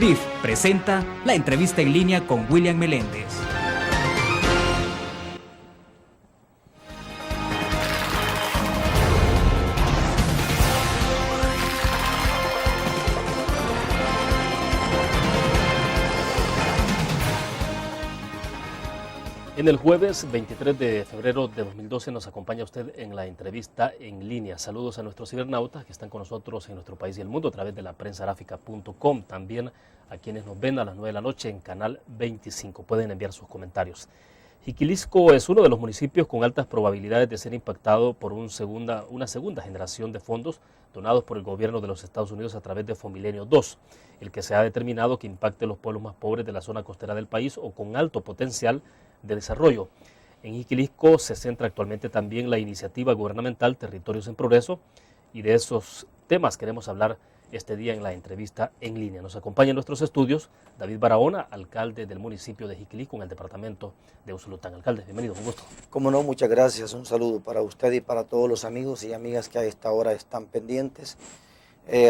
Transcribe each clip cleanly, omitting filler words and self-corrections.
CRIF presenta la entrevista en línea con William Meléndez. En el jueves 23 de febrero de 2012 nos acompaña usted en la entrevista en línea. Saludos a nuestros cibernautas que están con nosotros en nuestro país y el mundo a través de la prensagráfica.com. También a quienes nos ven a las 9 de la noche en Canal 25. Pueden enviar sus comentarios. Jiquilisco es uno de los municipios con altas probabilidades de ser impactado por una segunda generación de fondos donados por el gobierno de los Estados Unidos a través de Fomilenio 2, el que se ha determinado que impacte los pueblos más pobres de la zona costera del país o con alto potencial de desarrollo. En Jiquilisco se centra actualmente también la iniciativa gubernamental Territorios en Progreso, y de esos temas queremos hablar este día en la entrevista en línea. Nos acompaña en nuestros estudios David Barahona, alcalde del municipio de Jiquilisco en el departamento de Usulután. Alcalde, bienvenido, un gusto. Cómo no, muchas gracias. Un saludo para usted y para todos los amigos y amigas que a esta hora están pendientes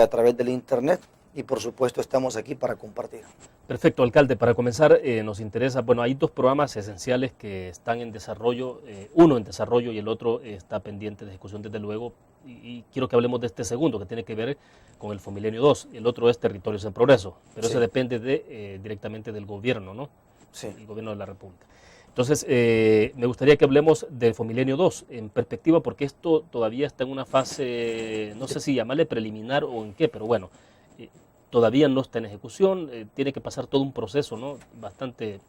a través del internet. Y por supuesto estamos aquí para compartir. Perfecto, alcalde. Para comenzar nos interesa, hay dos programas esenciales que están en desarrollo, uno en desarrollo y el otro está pendiente de ejecución desde luego, y quiero que hablemos de este segundo que tiene que ver con el Fomilenio 2, el otro es Territorios en Progreso, pero sí, ese depende directamente del gobierno, ¿no? Sí. El gobierno de la República. Entonces, me gustaría que hablemos del Fomilenio 2 en perspectiva, porque esto todavía está en una fase, no sé si llamarle preliminar o en qué, pero bueno, todavía no está en ejecución, tiene que pasar todo un proceso, ¿no? Bastante,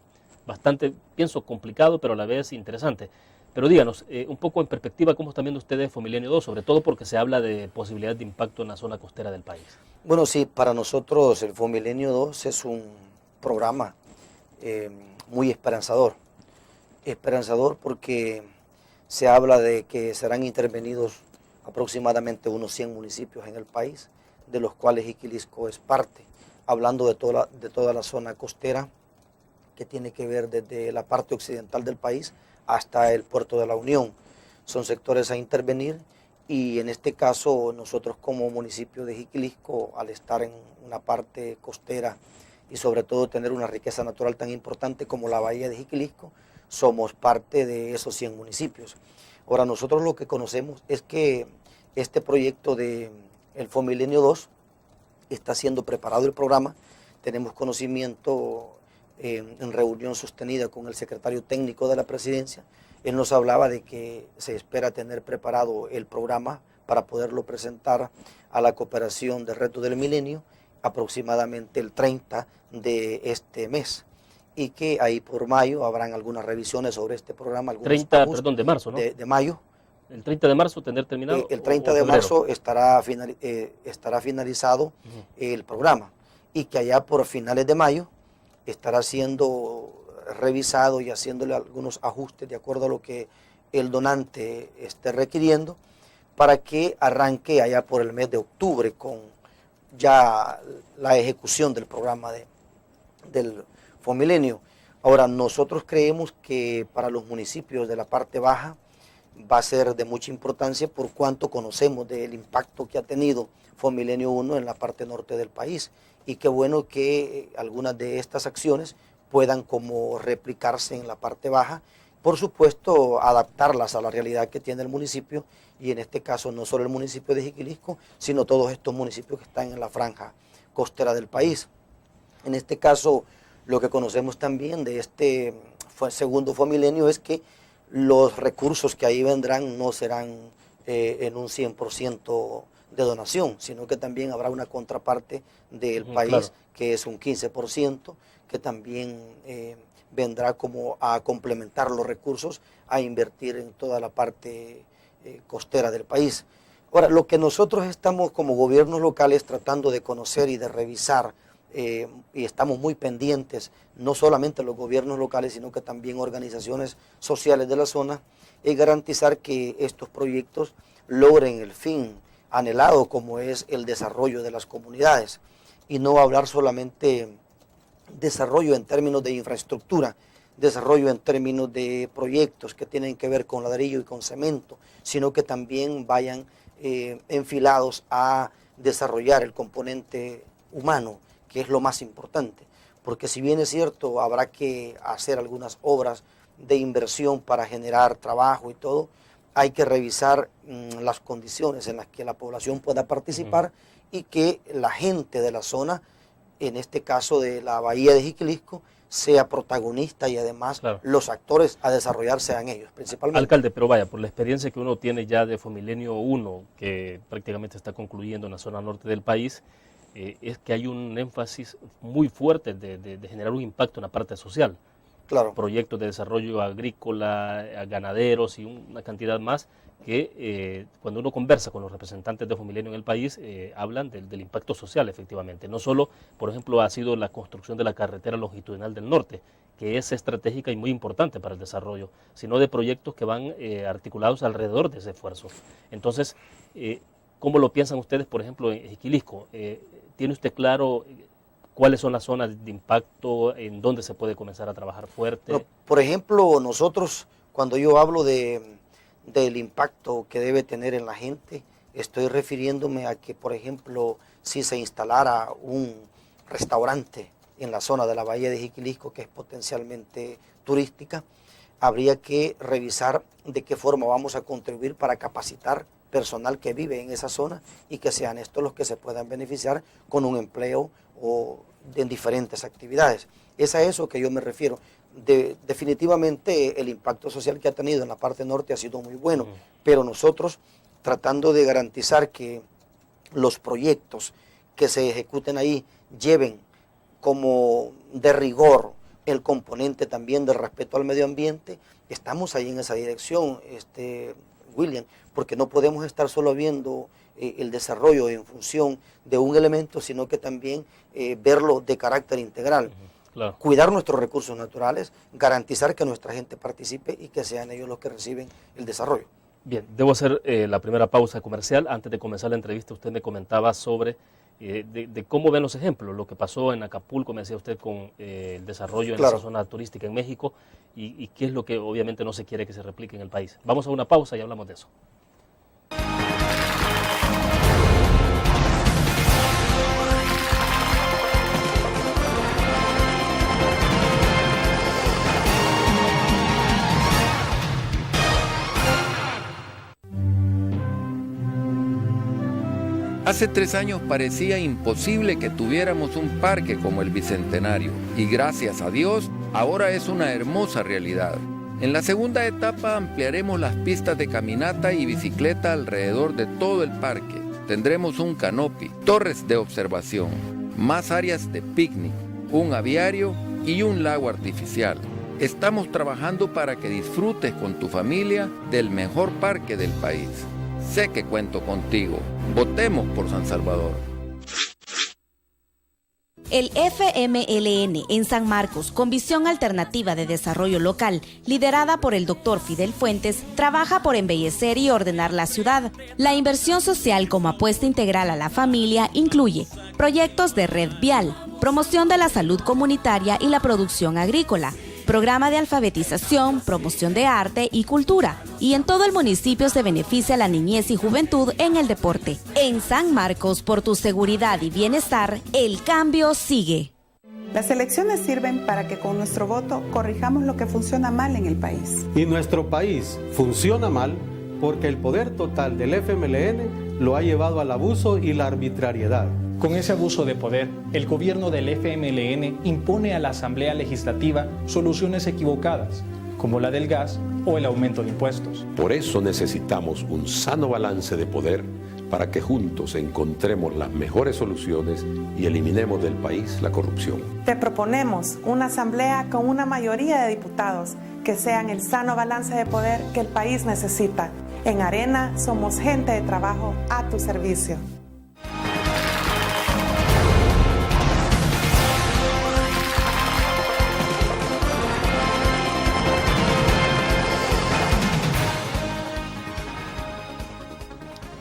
pienso, complicado, pero a la vez interesante. Pero díganos, un poco en perspectiva, ¿cómo están viendo ustedes Fomilenio 2? Sobre todo porque se habla de posibilidades de impacto en la zona costera del país. Bueno, sí, para nosotros el Fomilenio 2 es un programa muy esperanzador. Esperanzador porque se habla de que serán intervenidos aproximadamente unos 100 municipios en el país, de los cuales Jiquilisco es parte, hablando de toda la zona costera que tiene que ver desde la parte occidental del país hasta el puerto de la Unión. Son sectores a intervenir y en este caso nosotros como municipio de Jiquilisco, al estar en una parte costera y sobre todo tener una riqueza natural tan importante como la bahía de Jiquilisco, somos parte de esos 100 municipios. Ahora nosotros lo que conocemos es que este proyecto de el Fomilenio 2 está siendo preparado el programa. Tenemos conocimiento en reunión sostenida con el secretario técnico de la presidencia. Él nos hablaba de que se espera tener preparado el programa para poderlo presentar a la cooperación de Reto del Milenio aproximadamente el 30 de este mes. Y que ahí por mayo habrán algunas revisiones sobre este programa. De marzo, ¿no? De mayo. ¿El 30 de marzo tendrá terminado? El 30 de marzo estará finalizado el programa y que allá por finales de mayo estará siendo revisado y haciéndole algunos ajustes de acuerdo a lo que el donante esté requiriendo para que arranque allá por el mes de octubre con ya la ejecución del programa del Fomilenio. Ahora, nosotros creemos que para los municipios de la parte baja va a ser de mucha importancia por cuanto conocemos del impacto que ha tenido Fomilenio 1 en la parte norte del país y qué bueno que algunas de estas acciones puedan como replicarse en la parte baja, por supuesto adaptarlas a la realidad que tiene el municipio y en este caso no solo el municipio de Jiquilisco, sino todos estos municipios que están en la franja costera del país. En este caso lo que conocemos también de este segundo Fomilenio es que los recursos que ahí vendrán no serán en un 100% de donación, sino que también habrá una contraparte del país, claro, que es un 15%, que también vendrá como a complementar los recursos, a invertir en toda la parte costera del país. Ahora, lo que nosotros estamos como gobiernos locales tratando de conocer y de revisar, y estamos muy pendientes, no solamente los gobiernos locales, sino que también organizaciones sociales de la zona, es garantizar que estos proyectos logren el fin anhelado como es el desarrollo de las comunidades y no hablar solamente desarrollo en términos de infraestructura, desarrollo en términos de proyectos que tienen que ver con ladrillo y con cemento, sino que también vayan enfilados a desarrollar el componente humano, que es lo más importante, porque si bien es cierto, habrá que hacer algunas obras de inversión para generar trabajo y todo, hay que revisar las condiciones en las que la población pueda participar y que la gente de la zona, en este caso de la bahía de Jiquilisco, sea protagonista y además los actores a desarrollar sean ellos principalmente. Alcalde, pero vaya, por la experiencia que uno tiene ya de Fomilenio 1, que prácticamente está concluyendo en la zona norte del país, es que hay un énfasis muy fuerte de generar un impacto en la parte social. Claro. Proyectos de desarrollo agrícola, ganaderos y una cantidad más que cuando uno conversa con los representantes de Fomilenio en el país, hablan del impacto social efectivamente. No solo, por ejemplo, ha sido la construcción de la carretera longitudinal del norte, que es estratégica y muy importante para el desarrollo, sino de proyectos que van articulados alrededor de ese esfuerzo. Entonces, ¿cómo lo piensan ustedes, por ejemplo, en Jiquilisco? ¿Tiene usted claro cuáles son las zonas de impacto, en dónde se puede comenzar a trabajar fuerte? Pero, por ejemplo, nosotros, cuando yo hablo del impacto que debe tener en la gente, estoy refiriéndome a que, por ejemplo, si se instalara un restaurante en la zona de la bahía de Jiquilisco, que es potencialmente turística, habría que revisar de qué forma vamos a contribuir para capacitar personal que vive en esa zona y que sean estos los que se puedan beneficiar con un empleo o en diferentes actividades. Es a eso que yo me refiero. Definitivamente el impacto social que ha tenido en la parte norte ha sido muy bueno, pero nosotros tratando de garantizar que los proyectos que se ejecuten ahí lleven como de rigor el componente también del respeto al medio ambiente, estamos ahí en esa dirección, William, porque no podemos estar solo viendo el desarrollo en función de un elemento, sino que también verlo de carácter integral. Claro. Cuidar nuestros recursos naturales, garantizar que nuestra gente participe y que sean ellos los que reciben el desarrollo. Bien, debo hacer la primera pausa comercial. Antes de comenzar la entrevista, usted me comentaba sobre de cómo ven los ejemplos, lo que pasó en Acapulco, me decía usted, con el desarrollo en esa zona turística en México, y qué es lo que obviamente no se quiere que se replique en el país. Vamos a una pausa y hablamos de eso. Hace 3 años parecía imposible que tuviéramos un parque como el Bicentenario, y gracias a Dios, ahora es una hermosa realidad. En la segunda etapa ampliaremos las pistas de caminata y bicicleta alrededor de todo el parque. Tendremos un canopy, torres de observación, más áreas de picnic, un aviario y un lago artificial. Estamos trabajando para que disfrutes con tu familia del mejor parque del país. Sé que cuento contigo. Votemos por San Salvador. El FMLN en San Marcos, con visión alternativa de desarrollo local, liderada por el Dr. Fidel Fuentes, trabaja por embellecer y ordenar la ciudad. La inversión social como apuesta integral a la familia incluye proyectos de red vial, promoción de la salud comunitaria y la producción agrícola, programa de alfabetización, promoción de arte y cultura. Y en todo el municipio se beneficia a la niñez y juventud en el deporte. En San Marcos, por tu seguridad y bienestar, el cambio sigue. Las elecciones sirven para que con nuestro voto corrijamos lo que funciona mal en el país. Y nuestro país funciona mal porque el poder total del FMLN lo ha llevado al abuso y la arbitrariedad. Con ese abuso de poder, el gobierno del FMLN impone a la Asamblea Legislativa soluciones equivocadas, como la del gas o el aumento de impuestos. Por eso necesitamos un sano balance de poder para que juntos encontremos las mejores soluciones y eliminemos del país la corrupción. Te proponemos una asamblea con una mayoría de diputados que sean el sano balance de poder que el país necesita. En Arena somos gente de trabajo a tu servicio.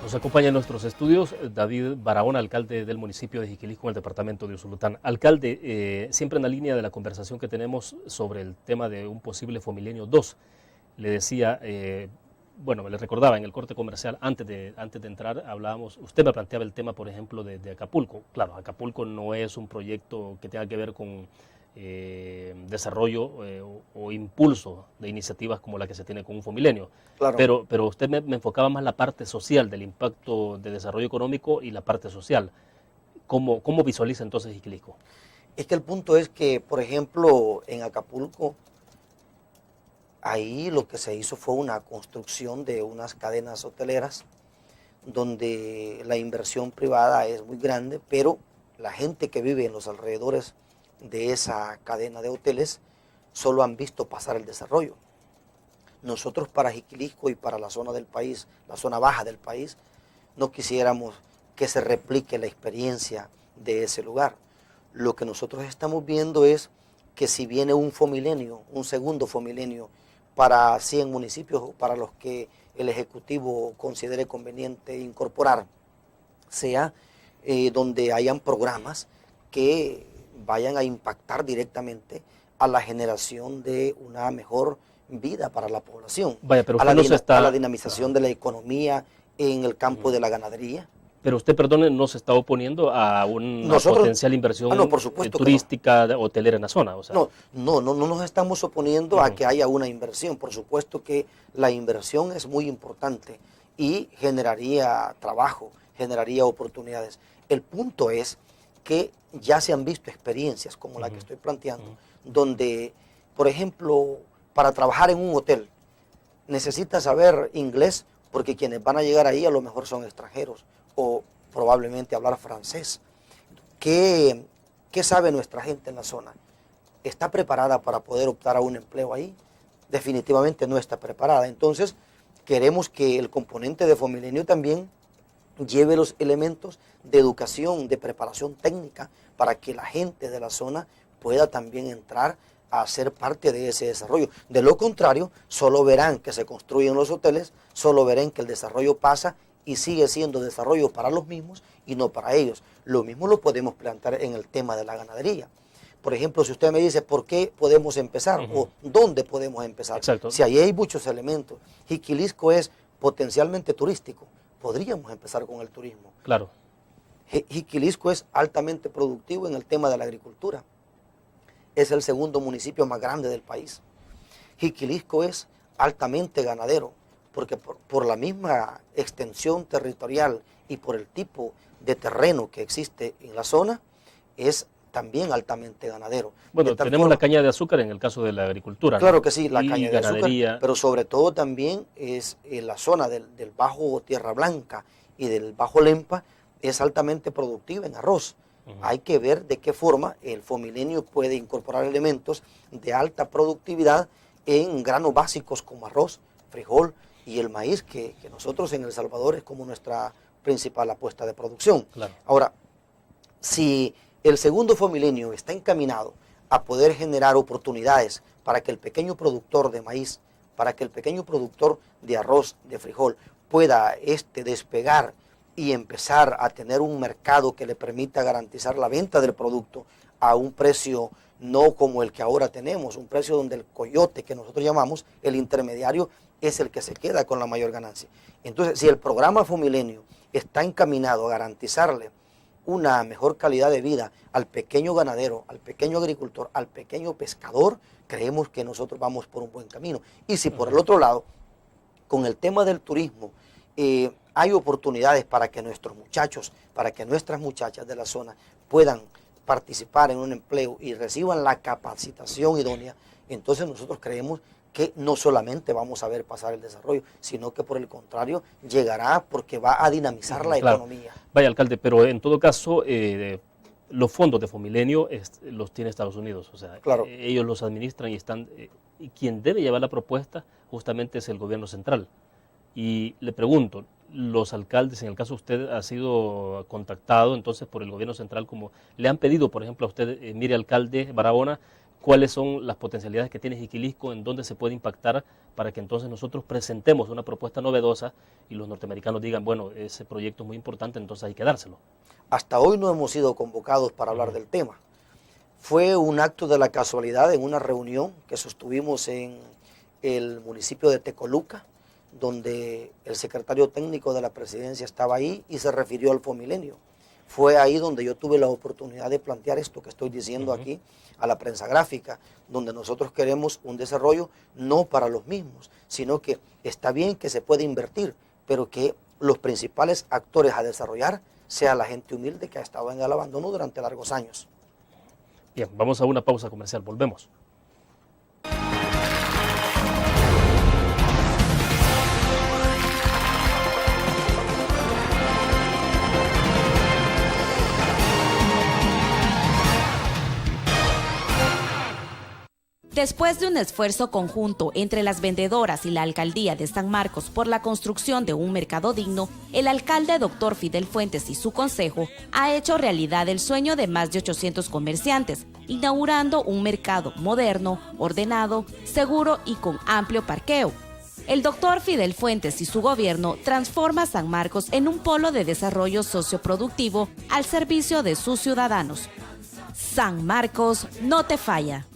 Nos acompaña en nuestros estudios David Barahona, alcalde del municipio de Jiquilisco, en el departamento de Usulután. Alcalde, siempre en la línea de la conversación que tenemos sobre el tema de un posible Fomilenio 2, le decía, bueno, me le recordaba en el corte comercial, antes de entrar, hablábamos, usted me planteaba el tema, por ejemplo, de Acapulco. Claro, Acapulco no es un proyecto que tenga que ver con desarrollo o impulso de iniciativas como la que se tiene con UNFOMilenio. Claro. Pero usted me enfocaba más la parte social, del impacto de desarrollo económico y la parte social. ¿Cómo visualiza entonces Jiquilisco? Es que el punto es que, por ejemplo, en Acapulco, ahí lo que se hizo fue una construcción de unas cadenas hoteleras donde la inversión privada es muy grande, pero la gente que vive en los alrededores de esa cadena de hoteles solo han visto pasar el desarrollo. Nosotros para Jiquilisco y para la zona del país, la zona baja del país, no quisiéramos que se replique la experiencia de ese lugar. Lo que nosotros estamos viendo es que si viene un FOMilenio, un segundo FOMilenio para 100 municipios para los que el Ejecutivo considere conveniente incorporar, sea donde hayan programas que vayan a impactar directamente a la generación de una mejor vida para la población, Vaya, pero a la no dinamización de la economía en el campo de la ganadería. Pero usted, perdone, no se está oponiendo a una potencial inversión por supuesto turística, hotelera en la zona. O sea. No nos estamos oponiendo a que haya una inversión. Por supuesto que la inversión es muy importante y generaría trabajo, generaría oportunidades. El punto es que ya se han visto experiencias como la que estoy planteando, donde, por ejemplo, para trabajar en un hotel necesitas saber inglés porque quienes van a llegar ahí a lo mejor son extranjeros o probablemente hablar francés. ¿Qué sabe nuestra gente en la zona? ¿Está preparada para poder optar a un empleo ahí? Definitivamente no está preparada. Entonces, queremos que el componente de FOMilenio también lleve los elementos de educación, de preparación técnica, para que la gente de la zona pueda también entrar a ser parte de ese desarrollo. De lo contrario, solo verán que se construyen los hoteles, solo verán que el desarrollo pasa y sigue siendo desarrollo para los mismos y no para ellos. Lo mismo lo podemos plantear en el tema de la ganadería. Por ejemplo, si usted me dice por qué podemos empezar o dónde podemos empezar. Exacto. Si ahí hay muchos elementos. Jiquilisco es potencialmente turístico. Podríamos empezar con el turismo. Claro. Jiquilisco es altamente productivo en el tema de la agricultura. Es el segundo municipio más grande del país. Jiquilisco es altamente ganadero, porque por la misma extensión territorial y por el tipo de terreno que existe en la zona, es también altamente ganadero. Bueno, tenemos la caña de azúcar en el caso de la agricultura. Claro, ¿no? que sí, la caña de azúcar, pero sobre todo también es la zona del Bajo Tierra Blanca y del Bajo Lempa es altamente productiva en arroz. Hay que ver de qué forma el FOMilenio puede incorporar elementos de alta productividad en granos básicos como arroz, frijol y el maíz, que nosotros en El Salvador es como nuestra principal apuesta de producción. Claro. Ahora, si el segundo FOMilenio está encaminado a poder generar oportunidades para que el pequeño productor de maíz, para que el pequeño productor de arroz, de frijol, pueda despegar y empezar a tener un mercado que le permita garantizar la venta del producto a un precio no como el que ahora tenemos, un precio donde el coyote que nosotros llamamos, el intermediario, es el que se queda con la mayor ganancia. Entonces, si el programa FOMilenio está encaminado a garantizarle una mejor calidad de vida al pequeño ganadero, al pequeño agricultor, al pequeño pescador, creemos que nosotros vamos por un buen camino. Y si por el otro lado, con el tema del turismo, hay oportunidades para que nuestros muchachos, para que nuestras muchachas de la zona puedan participar en un empleo y reciban la capacitación idónea, entonces nosotros creemos que no solamente vamos a ver pasar el desarrollo, sino que por el contrario llegará porque va a dinamizar la economía. Vaya, alcalde, pero en todo caso los fondos de FOMilenio los tiene Estados Unidos, o sea, claro. Ellos los administran y están, y quien debe llevar la propuesta justamente es el gobierno central. Y le pregunto, los alcaldes, en el caso usted ha sido contactado entonces por el gobierno central, como le han pedido, por ejemplo, a usted, mire alcalde Barahona, cuáles son las potencialidades que tiene Jiquilisco, en dónde se puede impactar para que entonces nosotros presentemos una propuesta novedosa y los norteamericanos digan, bueno, ese proyecto es muy importante, entonces hay que dárselo. Hasta hoy no hemos sido convocados para hablar del tema. Fue un acto de la casualidad en una reunión que sostuvimos en el municipio de Tecoluca, donde el secretario técnico de la presidencia estaba ahí y se refirió al Fomilenio. Fue ahí donde yo tuve la oportunidad de plantear esto que estoy diciendo aquí a la prensa gráfica, donde nosotros queremos un desarrollo no para los mismos, sino que está bien que se puede invertir, pero que los principales actores a desarrollar sea la gente humilde que ha estado en el abandono durante largos años. Bien, vamos a una pausa comercial, volvemos. Después de un esfuerzo conjunto entre las vendedoras y la alcaldía de San Marcos por la construcción de un mercado digno, el alcalde Dr. Fidel Fuentes y su consejo ha hecho realidad el sueño de más de 800 comerciantes, inaugurando un mercado moderno, ordenado, seguro y con amplio parqueo. El Dr. Fidel Fuentes y su gobierno transforma San Marcos en un polo de desarrollo socioproductivo al servicio de sus ciudadanos. San Marcos no te falla.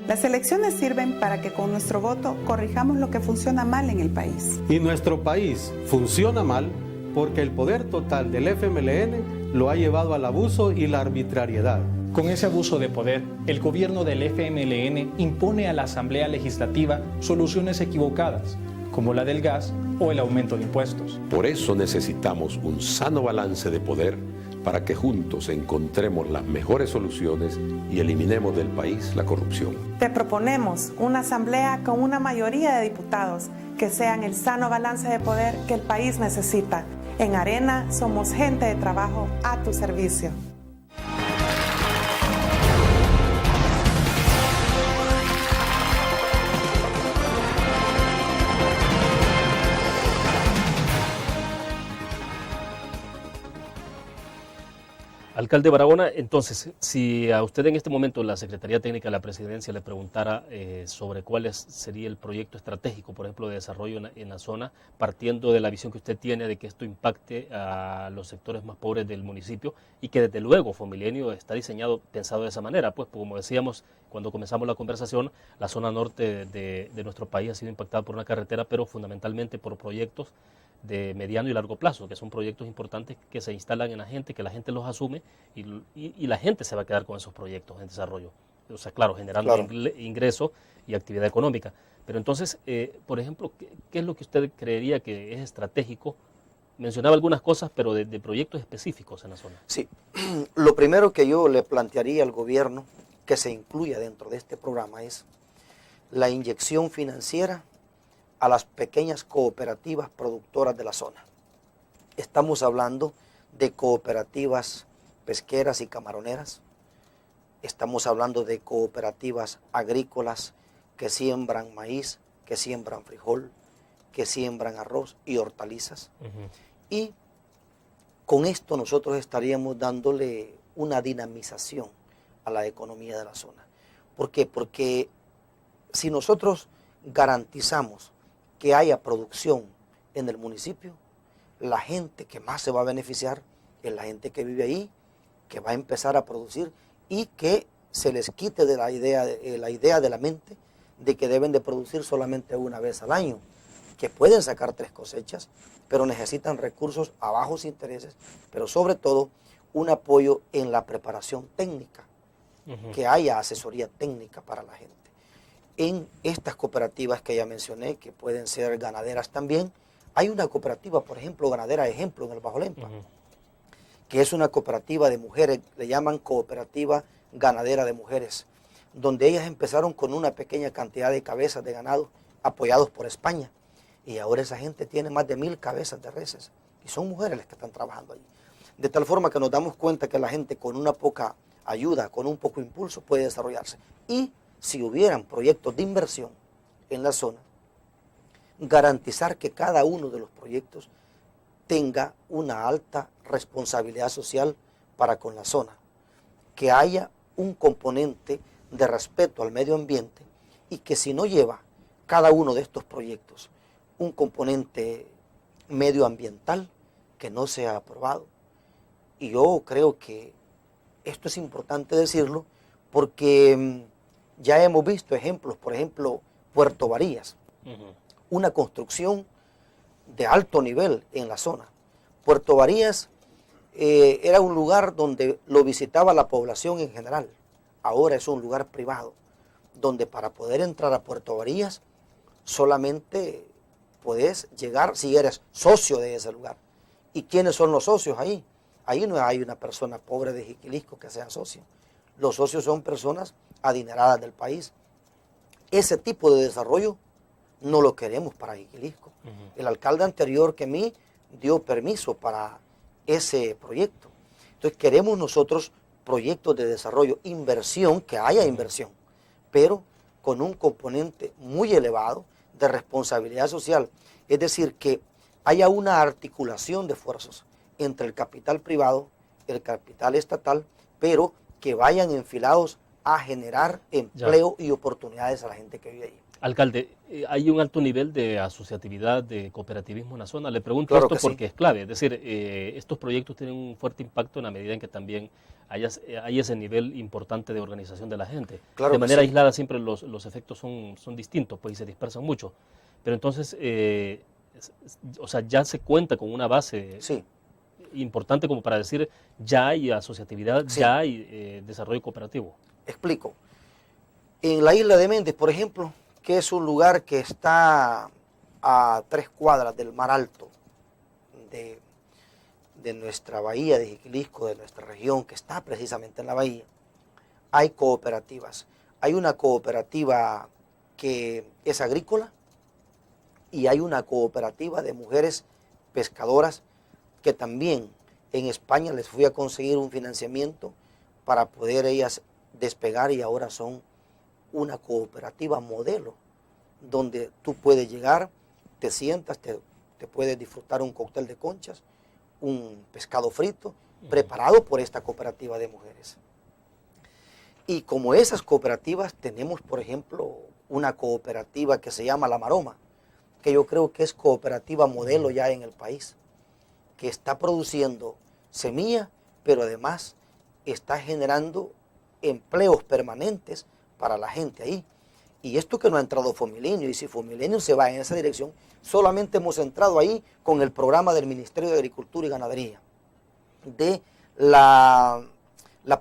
Las elecciones sirven para que con nuestro voto corrijamos lo que funciona mal en el país. Y nuestro país funciona mal porque el poder total del FMLN lo ha llevado al abuso y la arbitrariedad. Con ese abuso de poder, el gobierno del FMLN impone a la Asamblea Legislativa soluciones equivocadas, como la del gas o el aumento de impuestos. Por eso necesitamos un sano balance de poder para que juntos encontremos las mejores soluciones y eliminemos del país la corrupción. Te proponemos una asamblea con una mayoría de diputados que sean el sano balance de poder que el país necesita. En Arena somos gente de trabajo a tu servicio. Alcalde Barahona, entonces, si a usted en este momento la Secretaría Técnica de la Presidencia le preguntara sobre cuál sería el proyecto estratégico, por ejemplo, de desarrollo en la zona, partiendo de la visión que usted tiene de que esto impacte a los sectores más pobres del municipio y que desde luego Fomilenio está pensado de esa manera, pues como decíamos cuando comenzamos la conversación, la zona norte de nuestro país ha sido impactada por una carretera, pero fundamentalmente por proyectos de mediano y largo plazo, que son proyectos importantes que se instalan en la gente, que la gente los asume y la gente se va a quedar con esos proyectos en desarrollo. O sea, claro, generando ingreso y actividad económica. Pero entonces, por ejemplo, ¿qué es lo que usted creería que es estratégico? Mencionaba algunas cosas, pero de proyectos específicos en la zona. Sí, lo primero que yo le plantearía al gobierno que se incluya dentro de este programa es la inyección financiera a las pequeñas cooperativas productoras de la zona. Estamos hablando de cooperativas pesqueras y camaroneras. Estamos hablando de cooperativas agrícolas que siembran maíz, que siembran frijol, que siembran arroz y hortalizas. Y con esto nosotros estaríamos dándole una dinamización a la economía de la zona. ¿Por qué? Porque si nosotros garantizamos que haya producción en el municipio, la gente que más se va a beneficiar es la gente que vive ahí, que va a empezar a producir y que se les quite de la idea de la mente de que deben de producir solamente una vez al año, que pueden sacar 3 cosechas, pero necesitan recursos a bajos intereses, pero sobre todo un apoyo en la preparación técnica, que haya asesoría técnica para la gente. En estas cooperativas que ya mencioné, que pueden ser ganaderas también, hay una cooperativa, por ejemplo, ganadera ejemplo en el Bajo Lempa, que es una cooperativa de mujeres, le llaman cooperativa ganadera de mujeres, donde ellas empezaron con una pequeña cantidad de cabezas de ganado apoyados por España, y ahora esa gente tiene más de 1000 cabezas de reses, y son mujeres las que están trabajando allí. De tal forma que nos damos cuenta que la gente con una poca ayuda, con un poco impulso, puede desarrollarse. Y si hubieran proyectos de inversión en la zona, garantizar que cada uno de los proyectos tenga una alta responsabilidad social para con la zona, que haya un componente de respeto al medio ambiente y que si no lleva cada uno de estos proyectos un componente medioambiental, que no sea aprobado. Y yo creo que esto es importante decirlo porque ya hemos visto ejemplos, por ejemplo, Puerto Varillas. una construcción de alto nivel en la zona. Puerto Varías era un lugar donde lo visitaba la población en general. Ahora es un lugar privado, donde para poder entrar a Puerto Varías solamente puedes llegar si eres socio de ese lugar. ¿Y quiénes son los socios ahí? Ahí no hay una persona pobre de Jiquilisco que sea socio. Los socios son personas adineradas del país. Ese tipo de desarrollo no lo queremos para Jiquilisco. El alcalde anterior que a mí dio permiso para ese proyecto. Entonces queremos nosotros proyectos de desarrollo, inversión, que haya inversión, pero con un componente muy elevado de responsabilidad social. Es decir, que haya una articulación de esfuerzos entre el capital privado, el capital estatal, pero que vayan enfilados a generar empleo y oportunidades a la gente que vive allí. Alcalde, hay un alto nivel de asociatividad, de cooperativismo en la zona. Le pregunto Claro esto porque sí. es clave. Es decir, estos proyectos tienen un fuerte impacto en la medida en que también hay ese nivel importante de organización de la gente. Claro de manera sí. aislada siempre los efectos son distintos, pues, y se dispersan mucho. Pero entonces, o sea, ya se cuenta con una base Sí. importante como para decir, ya hay asociatividad, Sí. ya hay desarrollo cooperativo. Explico. En la isla de Méndez, por ejemplo, que es un lugar que está a 3 cuadras del mar alto de nuestra bahía de Jiquilisco, de nuestra región, que está precisamente en la bahía, hay cooperativas. Hay una cooperativa que es agrícola y hay una cooperativa de mujeres pescadoras que también en España les fui a conseguir un financiamiento para poder ellas despegar y ahora son una cooperativa modelo, donde tú puedes llegar, te sientas, te puedes disfrutar un cóctel de conchas, un pescado frito, preparado por esta cooperativa de mujeres. Y como esas cooperativas, tenemos, por ejemplo, una cooperativa que se llama La Maroma, que yo creo que es cooperativa modelo ya en el país, que está produciendo semilla, pero además está generando empleos permanentes para la gente ahí. Y esto que no ha entrado Fomilenio, y si Fomilenio se va en esa dirección, solamente hemos entrado ahí con el programa del Ministerio de Agricultura y Ganadería, de la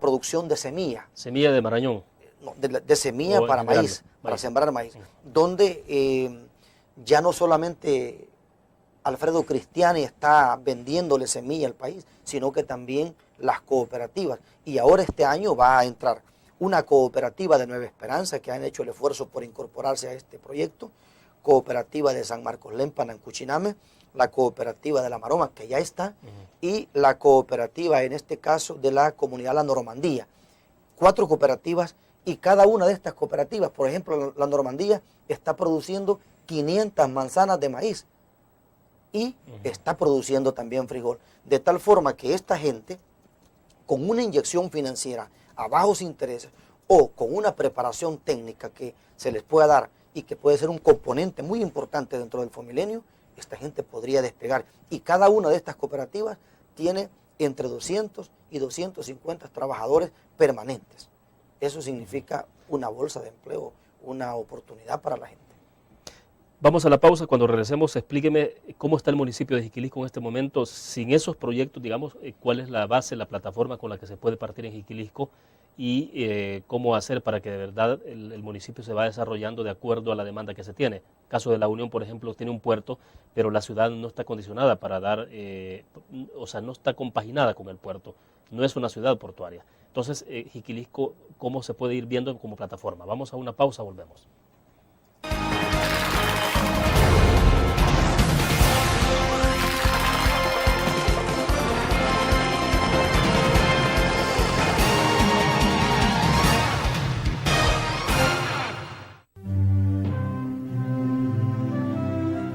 producción de semilla. Semilla de Marañón. No, de semilla para maíz, para sembrar maíz, donde ya no solamente Alfredo Cristiani está vendiéndole semilla al país, sino que también las cooperativas. Y ahora este año va a entrar una cooperativa de Nueva Esperanza, que han hecho el esfuerzo por incorporarse a este proyecto, cooperativa de San Marcos Lémpana en Cuchiname, la cooperativa de La Maroma, que ya está, y la cooperativa, en este caso, de la comunidad La Normandía. 4 cooperativas, y cada una de estas cooperativas, por ejemplo, La Normandía está produciendo 500 manzanas de maíz y está produciendo también frijol. De tal forma que esta gente, con una inyección financiera a bajos intereses o con una preparación técnica que se les pueda dar y que puede ser un componente muy importante dentro del Fomilenio, esta gente podría despegar. Y cada una de estas cooperativas tiene entre 200 y 250 trabajadores permanentes. Eso significa una bolsa de empleo, una oportunidad para la gente. Vamos a la pausa. Cuando regresemos, explíqueme cómo está el municipio de Jiquilisco en este momento, sin esos proyectos, digamos, cuál es la base, la plataforma con la que se puede partir en Jiquilisco y cómo hacer para que de verdad el municipio se vaya desarrollando de acuerdo a la demanda que se tiene. El caso de La Unión, por ejemplo, tiene un puerto, pero la ciudad no está condicionada para dar, o sea, no está compaginada con el puerto, no es una ciudad portuaria. Entonces, Jiquilisco, ¿cómo se puede ir viendo como plataforma? Vamos a una pausa, volvemos.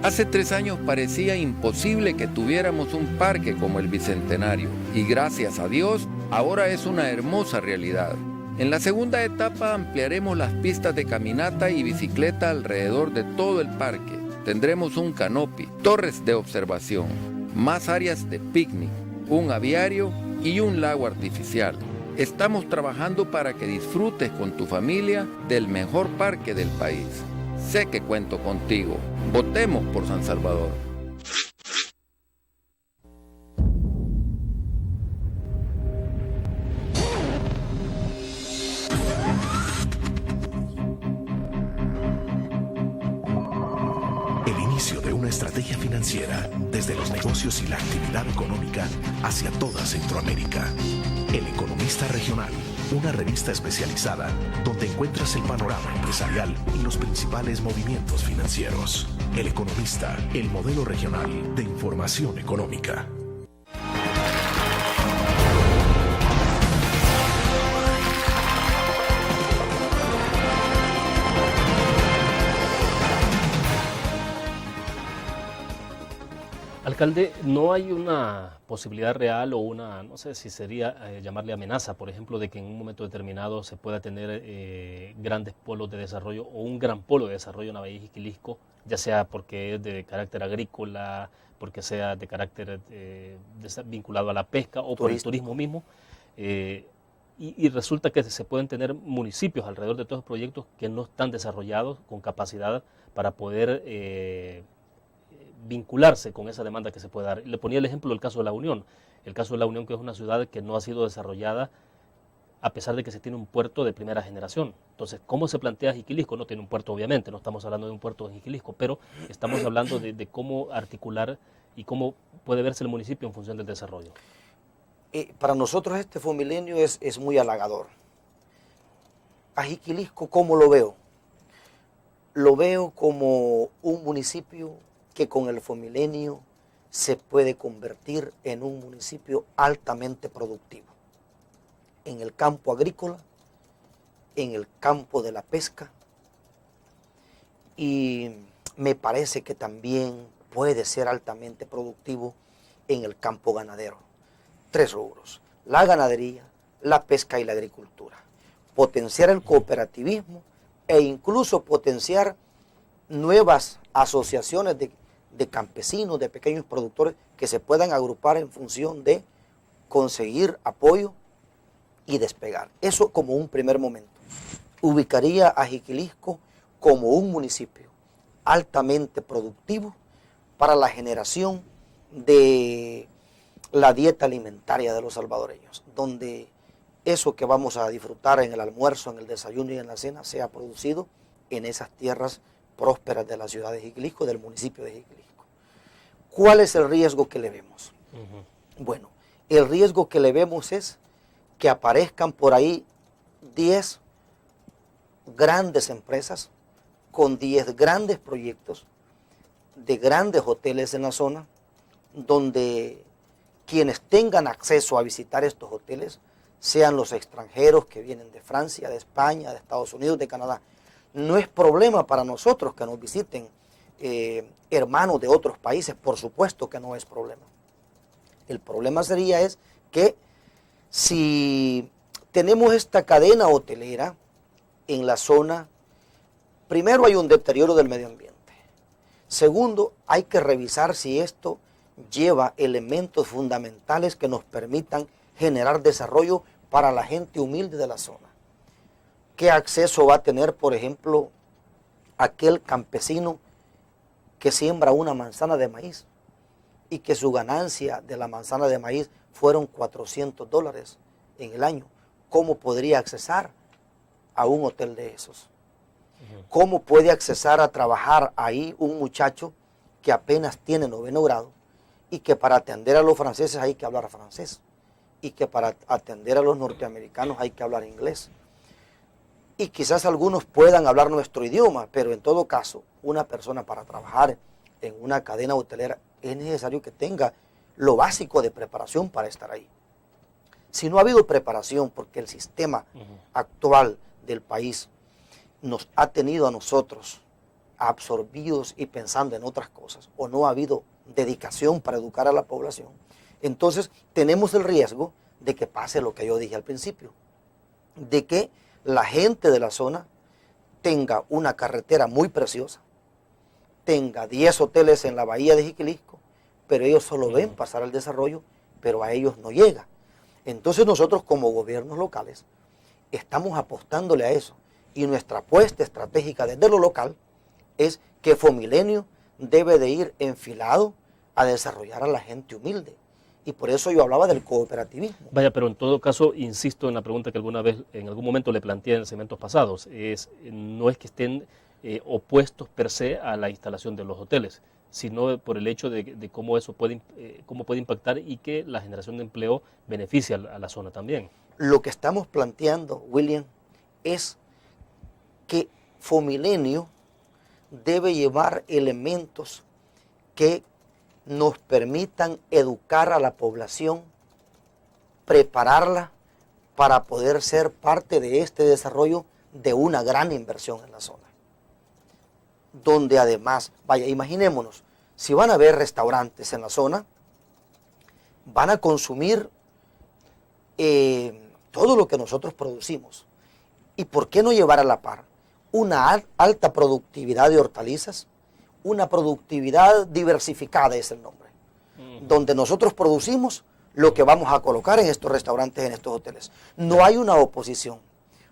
Hace 3 años parecía imposible que tuviéramos un parque como el Bicentenario y gracias a Dios ahora es una hermosa realidad. En la segunda etapa ampliaremos las pistas de caminata y bicicleta alrededor de todo el parque. Tendremos un canopy, torres de observación, más áreas de picnic, un aviario y un lago artificial. Estamos trabajando para que disfrutes con tu familia del mejor parque del país. sé que cuento contigo. Votemos por San Salvador. El inicio de una estrategia financiera desde los negocios y la actividad económica hacia toda Centroamérica. El Economista Regional, una revista especializada donde encuentras el panorama empresarial y los principales movimientos financieros. El Economista, el modelo regional de información económica. Alcalde, ¿no hay una posibilidad real o una, no sé si sería llamarle amenaza, por ejemplo, de que en un momento determinado se pueda tener grandes polos de desarrollo o un gran polo de desarrollo en la Bahía de Jiquilisco, ya sea porque es de carácter agrícola, porque sea de carácter vinculado a la pesca o por el turismo mismo? Y resulta que se pueden tener municipios alrededor de todos los proyectos que no están desarrollados con capacidad para poder vincularse con esa demanda que se puede dar. Le ponía el ejemplo del caso de La Unión. El caso de La Unión, que es una ciudad que no ha sido desarrollada a pesar de que se tiene un puerto de primera generación. Entonces, ¿cómo se plantea Jiquilisco? No tiene un puerto, obviamente, no estamos hablando de un puerto de Jiquilisco, pero estamos hablando de cómo articular y cómo puede verse el municipio en función del desarrollo. Para nosotros este Fomilenio es muy halagador. A Jiquilisco, ¿cómo lo veo? Lo veo como un municipio que con el Fomilenio se puede convertir en un municipio altamente productivo. En el campo agrícola, en el campo de la pesca, y me parece que también puede ser altamente productivo en el campo ganadero. 3 rubros: la ganadería, la pesca y la agricultura. Potenciar el cooperativismo e incluso potenciar nuevas asociaciones de campesinos, de pequeños productores que se puedan agrupar en función de conseguir apoyo y despegar. Eso como un primer momento. Ubicaría a Jiquilisco como un municipio altamente productivo para la generación de la dieta alimentaria de los salvadoreños, donde eso que vamos a disfrutar en el almuerzo, en el desayuno y en la cena sea producido en esas tierras prósperas de la ciudad de Jiquilisco, del municipio de Jiquilisco. ¿Cuál es el riesgo que le vemos? Bueno, el riesgo que le vemos es que aparezcan por ahí 10 grandes empresas con 10 grandes proyectos de grandes hoteles en la zona, donde quienes tengan acceso a visitar estos hoteles sean los extranjeros que vienen de Francia, de España, de Estados Unidos, de Canadá. No es problema para nosotros que nos visiten hermanos de otros países, por supuesto que no es problema. El problema sería es que si tenemos esta cadena hotelera en la zona, primero hay un deterioro del medio ambiente. Segundo, hay que revisar si esto lleva elementos fundamentales que nos permitan generar desarrollo para la gente humilde de la zona. ¿Qué acceso va a tener, por ejemplo, aquel campesino que siembra una manzana de maíz y que su ganancia de la manzana de maíz fueron $400 en el año? ¿Cómo podría accesar a un hotel de esos? ¿Cómo puede accesar a trabajar ahí un muchacho que apenas tiene 9º grado y que para atender a los franceses hay que hablar francés y que para atender a los norteamericanos hay que hablar inglés? Y quizás algunos puedan hablar nuestro idioma, pero en todo caso, una persona para trabajar en una cadena hotelera es necesario que tenga lo básico de preparación para estar ahí. Si no ha habido preparación porque el sistema actual del país nos ha tenido a nosotros absorbidos y pensando en otras cosas, o no ha habido dedicación para educar a la población, entonces tenemos el riesgo de que pase lo que yo dije al principio, de que la gente de la zona tenga una carretera muy preciosa, tenga 10 hoteles en la bahía de Jiquilisco, pero ellos solo ven pasar el desarrollo, pero a ellos no llega. Entonces nosotros como gobiernos locales estamos apostándole a eso, y nuestra apuesta estratégica desde lo local es que Fomilenio debe de ir enfilado a desarrollar a la gente humilde. Y por eso yo hablaba del cooperativismo. Vaya, pero en todo caso, insisto en la pregunta que alguna vez, en algún momento le planteé en segmentos pasados, no es que estén opuestos per se a la instalación de los hoteles, sino por el hecho de cómo eso puede impactar y que la generación de empleo beneficia a la zona también. Lo que estamos planteando, William, es que Fomilenio debe llevar elementos que nos permitan educar a la población, prepararla para poder ser parte de este desarrollo de una gran inversión en la zona. Donde además, vaya, imaginémonos, si van a haber restaurantes en la zona, van a consumir todo lo que nosotros producimos. ¿Y por qué no llevar a la par una alta productividad de hortalizas? Una productividad diversificada es el nombre, donde nosotros producimos lo que vamos a colocar en estos restaurantes, en estos hoteles. No hay una oposición.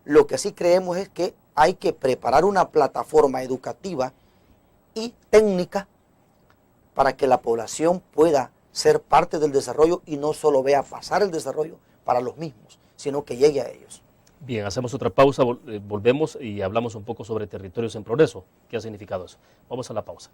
Lo que sí creemos es que hay que preparar una plataforma educativa y técnica para que la población pueda ser parte del desarrollo y no solo vea pasar el desarrollo para los mismos, sino que llegue a ellos. Bien, hacemos otra pausa, volvemos y hablamos un poco sobre territorios en progreso. ¿Qué ha significado eso? Vamos a la pausa.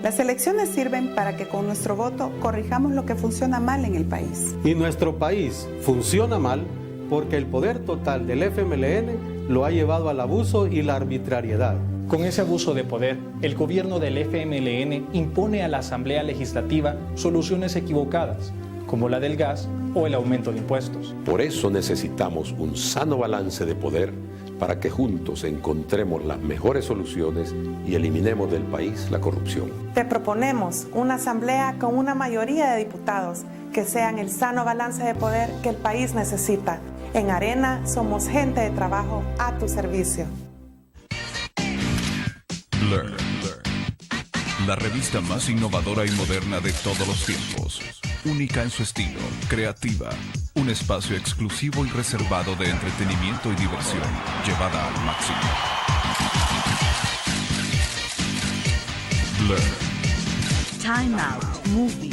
Las elecciones sirven para que con nuestro voto corrijamos lo que funciona mal en el país. Y nuestro país funciona mal porque el poder total del FMLN lo ha llevado al abuso y la arbitrariedad. Con ese abuso de poder, el gobierno del FMLN impone a la Asamblea Legislativa soluciones equivocadas, como la del gas o el aumento de impuestos. Por eso necesitamos un sano balance de poder para que juntos encontremos las mejores soluciones y eliminemos del país la corrupción. Te proponemos una asamblea con una mayoría de diputados que sean el sano balance de poder que el país necesita. En Arena somos gente de trabajo a tu servicio. Blur, la revista más innovadora y moderna de todos los tiempos. Única en su estilo, creativa, un espacio exclusivo y reservado de entretenimiento y diversión, llevada al máximo. Blur. Time Out, Movie,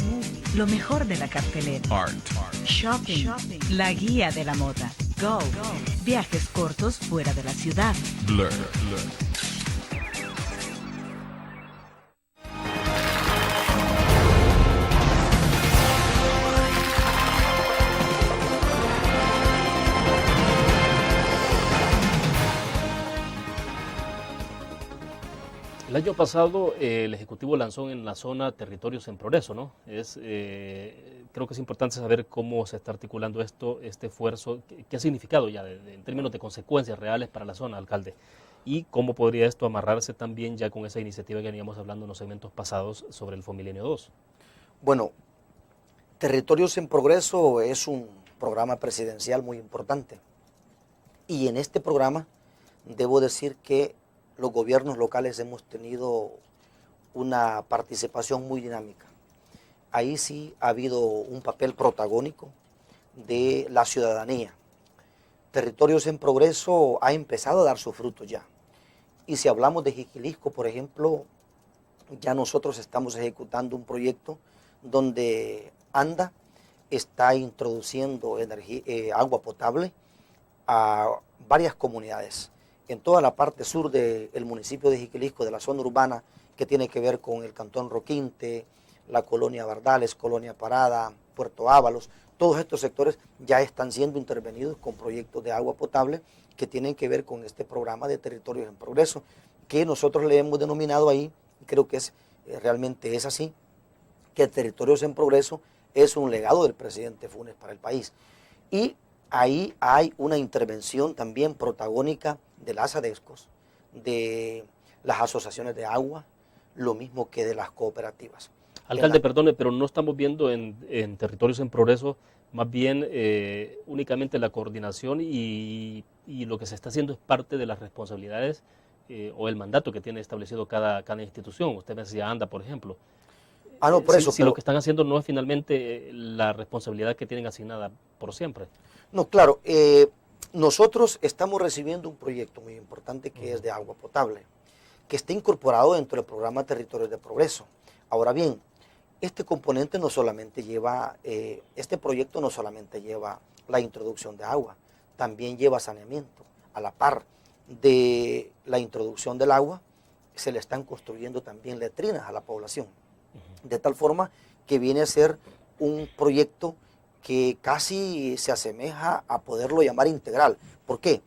lo mejor de la cartelera. Art. Shopping, la guía de la moda. Go, viajes cortos fuera de la ciudad. Blur. El año pasado el Ejecutivo lanzó en la zona Territorios en Progreso, ¿no? Creo que es importante saber cómo se está articulando este esfuerzo, qué ha significado ya en términos de consecuencias reales para la zona, alcalde, y cómo podría esto amarrarse también ya con esa iniciativa que veníamos hablando en los segmentos pasados sobre el Fomilenio 2. Bueno, Territorios en Progreso es un programa presidencial muy importante y en este programa debo decir que los gobiernos locales hemos tenido una participación muy dinámica. Ahí sí ha habido un papel protagónico de la ciudadanía. Territorios en Progreso ha empezado a dar sus frutos ya. Y si hablamos de Jiquilisco, por ejemplo, ya nosotros estamos ejecutando un proyecto donde ANDA está introduciendo agua potable a varias comunidades. En toda la parte sur del municipio de Jiquilisco, de la zona urbana, que tiene que ver con el Cantón Roquinte, la colonia Bardales, colonia Parada, Puerto Ábalos, todos estos sectores ya están siendo intervenidos con proyectos de agua potable que tienen que ver con este programa de Territorios en Progreso, que nosotros le hemos denominado ahí, y creo que realmente es así, que Territorios en Progreso es un legado del presidente Funes para el país. Y ahí hay una intervención también protagónica de las ADESCOS, de las asociaciones de agua, lo mismo que de las cooperativas. Alcalde, perdone, pero no estamos viendo en Territorios en Progreso más bien únicamente la coordinación y lo que se está haciendo es parte de las responsabilidades o el mandato que tiene establecido cada institución. Usted me decía ANDA, por ejemplo. No, por eso. Si lo que están haciendo no es finalmente la responsabilidad que tienen asignada por siempre. No, claro. Nosotros estamos recibiendo un proyecto muy importante que es de agua potable, que está incorporado dentro del programa Territorios de Progreso. Ahora bien, este componente no solamente lleva, este proyecto no solamente lleva la introducción de agua, también lleva saneamiento. A la par de la introducción del agua, se le están construyendo también letrinas a la población, de tal forma que viene a ser un proyecto que casi se asemeja a poderlo llamar integral. ¿Por qué?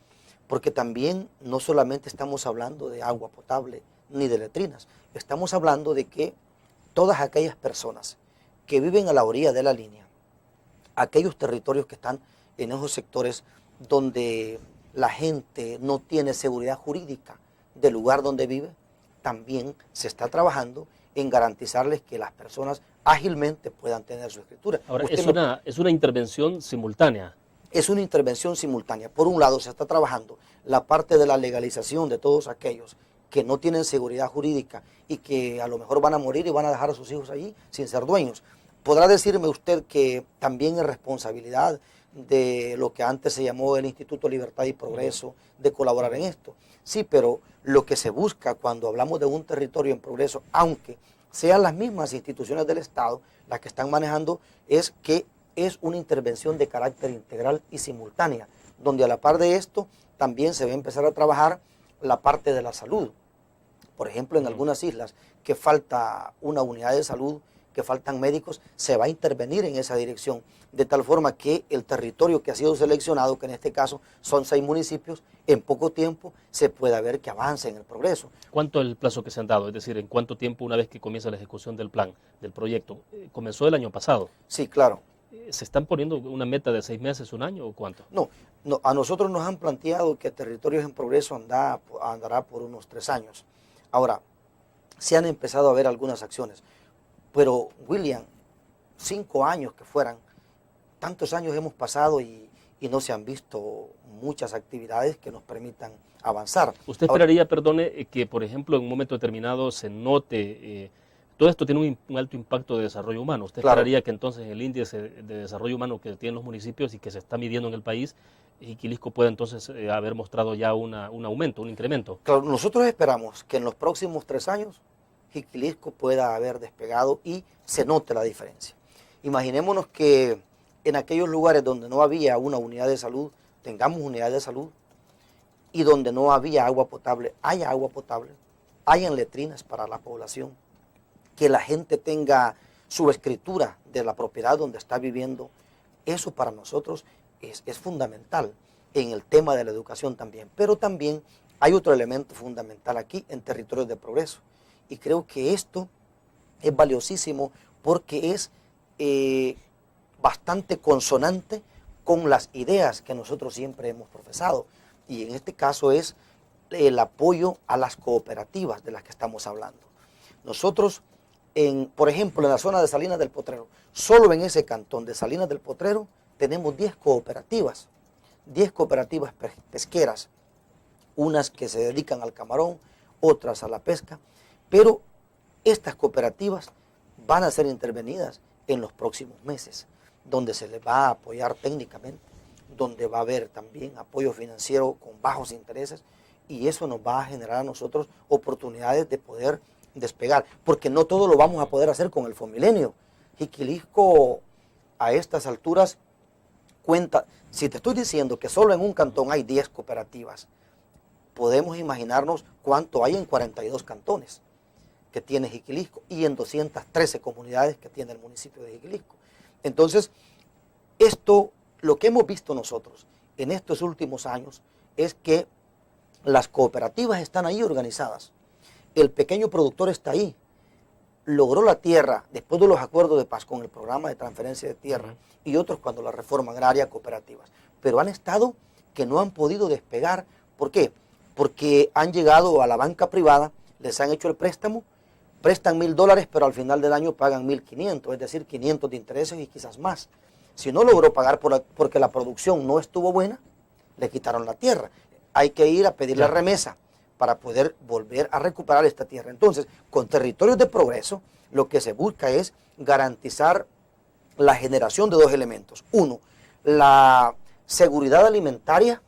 Porque también no solamente estamos hablando de agua potable ni de letrinas, estamos hablando de que todas aquellas personas que viven a la orilla de la línea, aquellos territorios que están en esos sectores donde la gente no tiene seguridad jurídica del lugar donde vive, también se está trabajando en garantizarles que las personas ágilmente puedan tener su escritura. Ahora, es una intervención simultánea. Es una intervención simultánea. Por un lado se está trabajando la parte de la legalización de todos aquellos que no tienen seguridad jurídica y que a lo mejor van a morir y van a dejar a sus hijos allí sin ser dueños. Podrá decirme usted que también es responsabilidad de lo que antes se llamó el Instituto Libertad y Progreso de colaborar en esto. Sí, pero lo que se busca cuando hablamos de un territorio en progreso, aunque sean las mismas instituciones del Estado las que están manejando, es que es una intervención de carácter integral y simultánea, donde a la par de esto también se va a empezar a trabajar la parte de la salud. Por ejemplo, en algunas islas que falta una unidad de salud, que faltan médicos, se va a intervenir en esa dirección, de tal forma que el territorio que ha sido seleccionado, que en este caso son 6 municipios, en poco tiempo se pueda ver que avance en el progreso. ¿Cuánto es el plazo que se han dado? Es decir, ¿en cuánto tiempo una vez que comienza la ejecución del plan, del proyecto? ¿Comenzó el año pasado? Sí, claro. ¿Se están poniendo una meta de 6 meses, un año o cuánto? No, a nosotros nos han planteado que Territorios en Progreso andará por unos 3 años. Ahora, se han empezado a ver algunas acciones, pero William, 5 años que fueran, tantos años hemos pasado y no se han visto muchas actividades que nos permitan avanzar. ¿Usted esperaría, perdone, que por ejemplo en un momento determinado se note, todo esto tiene un alto impacto de desarrollo humano, ¿usted esperaría que entonces el índice de desarrollo humano que tienen los municipios y que se está midiendo en el país, Jiquilisco pueda entonces haber mostrado ya un aumento, un incremento? Claro, nosotros esperamos que en los próximos 3 años Jiquilisco pueda haber despegado y se note la diferencia. Imaginémonos que en aquellos lugares donde no había una unidad de salud, tengamos unidad de salud, y donde no había agua potable, hayan letrinas para la población, que la gente tenga su escritura de la propiedad donde está viviendo. Eso para nosotros es fundamental en el tema de la educación también. Pero también hay otro elemento fundamental aquí en Territorios de Progreso, y creo que esto es valiosísimo porque es bastante consonante con las ideas que nosotros siempre hemos profesado, y en este caso es el apoyo a las cooperativas de las que estamos hablando. Nosotros, por ejemplo, en la zona de Salinas del Potrero, solo en ese cantón de Salinas del Potrero tenemos 10 cooperativas pesqueras, unas que se dedican al camarón, otras a la pesca, pero estas cooperativas van a ser intervenidas en los próximos meses, donde se les va a apoyar técnicamente, donde va a haber también apoyo financiero con bajos intereses, y eso nos va a generar a nosotros oportunidades de poder despegar, porque no todo lo vamos a poder hacer con el Fomilenio. Jiquilisco a estas alturas cuenta, si te estoy diciendo que solo en un cantón hay 10 cooperativas, podemos imaginarnos cuánto hay en 42 cantones que tiene Jiquilisco y en 213 comunidades que tiene el municipio de Jiquilisco. Entonces, lo que hemos visto nosotros en estos últimos años es que las cooperativas están ahí organizadas, el pequeño productor está ahí, logró la tierra después de los acuerdos de paz con el programa de transferencia de tierra y otros cuando la reforma agraria, cooperativas, pero han estado que no han podido despegar. ¿Por qué? Porque han llegado a la banca privada, les han hecho el préstamo, prestan $1,000, pero al final del año pagan 1,500, es decir, 500 de intereses y quizás más. Si no logró pagar porque la producción no estuvo buena, le quitaron la tierra. Hay que ir a pedir la remesa para poder volver a recuperar esta tierra. Entonces, con Territorios de Progreso, lo que se busca es garantizar la generación de dos elementos. Uno, la seguridad alimentaria,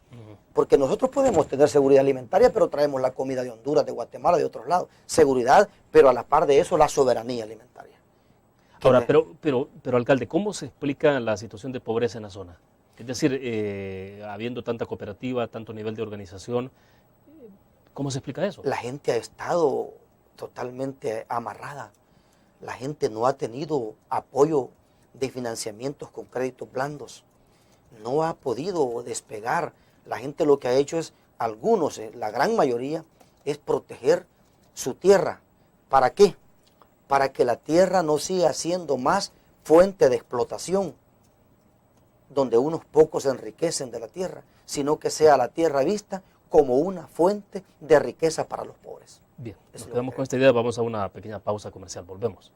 porque nosotros podemos tener seguridad alimentaria, pero traemos la comida de Honduras, de Guatemala, de otros lados. Seguridad, pero a la par de eso, la soberanía alimentaria. Ahora, pero alcalde, ¿cómo se explica la situación de pobreza en la zona? Es decir, habiendo tanta cooperativa, tanto nivel de organización, ¿cómo se explica eso? La gente ha estado totalmente amarrada. La gente no ha tenido apoyo de financiamientos con créditos blandos. No ha podido despegar. La gente lo que ha hecho es, algunos, la gran mayoría, es proteger su tierra. ¿Para qué? Para que la tierra no siga siendo más fuente de explotación, donde unos pocos se enriquecen de la tierra, sino que sea la tierra vista como una fuente de riqueza para los pobres. Bien, nos quedamos con esta idea, vamos a una pequeña pausa comercial, volvemos.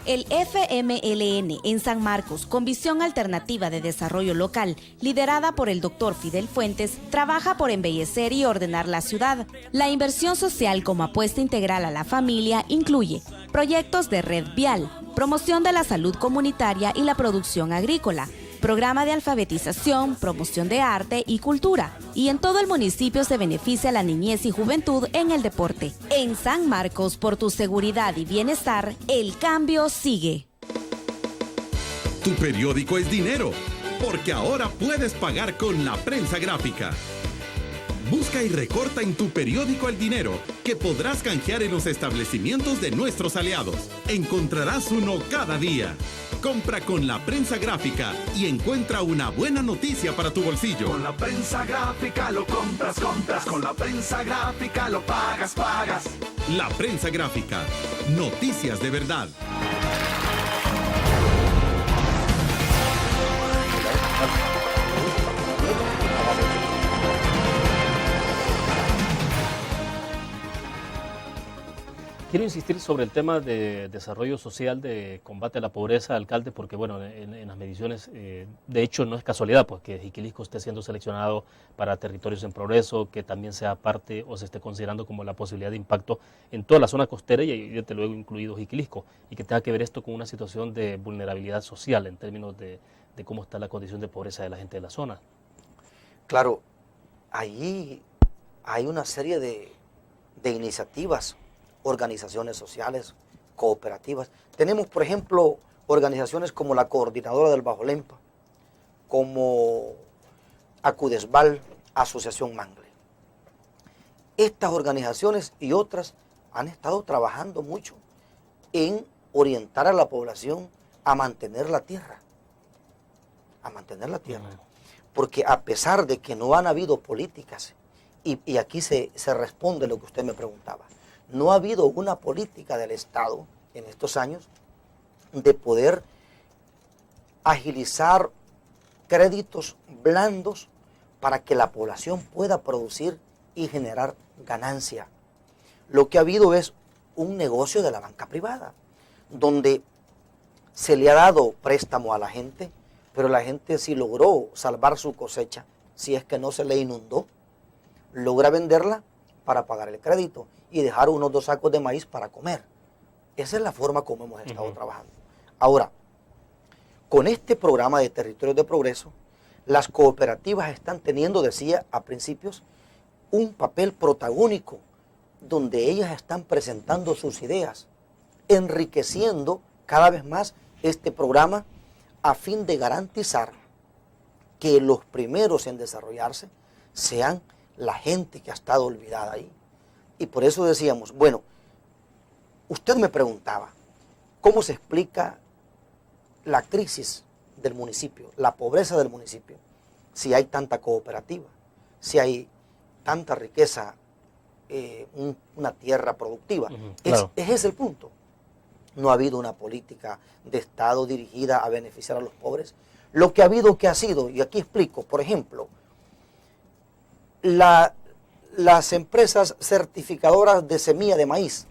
El FMLN en San Marcos, con visión alternativa de desarrollo local, liderada por el doctor Fidel Fuentes, trabaja por embellecer y ordenar la ciudad. La inversión social como apuesta integral a la familia incluye proyectos de red vial, promoción de la salud comunitaria y la producción agrícola, programa de alfabetización, promoción de arte y cultura. Y en todo el municipio se beneficia a la niñez y juventud en el deporte. En San Marcos, por tu seguridad y bienestar, el cambio sigue. Tu periódico es dinero, porque ahora puedes pagar con la prensa gráfica. Busca y recorta en tu periódico el dinero, que podrás canjear en los establecimientos de nuestros aliados. Encontrarás uno cada día. Compra con la prensa gráfica y encuentra una buena noticia para tu bolsillo. Con la prensa gráfica lo compras. Con la prensa gráfica lo pagas. La prensa gráfica. Noticias de verdad. Quiero insistir sobre el tema de desarrollo social, de combate a la pobreza, alcalde, porque bueno, en las mediciones, de hecho no es casualidad pues, que Jiquilisco esté siendo seleccionado para Territorios en Progreso, que también sea parte o se esté considerando como la posibilidad de impacto en toda la zona costera y desde luego incluido Jiquilisco, y que tenga que ver esto con una situación de vulnerabilidad social en términos de cómo está la condición de pobreza de la gente de la zona. Claro, ahí hay una serie de iniciativas, organizaciones sociales, cooperativas. Tenemos, por ejemplo, organizaciones como la Coordinadora del Bajo Lempa, como Acudesval, Asociación Mangle. Estas organizaciones y otras han estado trabajando mucho en orientar a la población a mantener la tierra. Porque a pesar de que no han habido políticas, y aquí se responde lo que usted me preguntaba, no ha habido una política del Estado en estos años de poder agilizar créditos blandos para que la población pueda producir y generar ganancia. Lo que ha habido es un negocio de la banca privada, donde se le ha dado préstamo a la gente, pero la gente sí logró salvar su cosecha, si es que no se le inundó, logra venderla para pagar el crédito y dejar unos 2 sacos de maíz para comer. Esa es la forma como hemos estado trabajando. Ahora, con este programa de Territorios de Progreso, las cooperativas están teniendo, decía a principios, un papel protagónico, donde ellas están presentando sus ideas, enriqueciendo cada vez más este programa a fin de garantizar que los primeros en desarrollarse sean la gente que ha estado olvidada ahí. Y por eso decíamos, bueno, usted me preguntaba, ¿cómo se explica la crisis del municipio, la pobreza del municipio, si hay tanta cooperativa, si hay tanta riqueza, una tierra productiva? Claro. Ese es el punto. No ha habido una política de Estado dirigida a beneficiar a los pobres. Lo que ha habido, que ha sido, y aquí explico, por ejemplo, la las empresas certificadoras de semilla de maíz.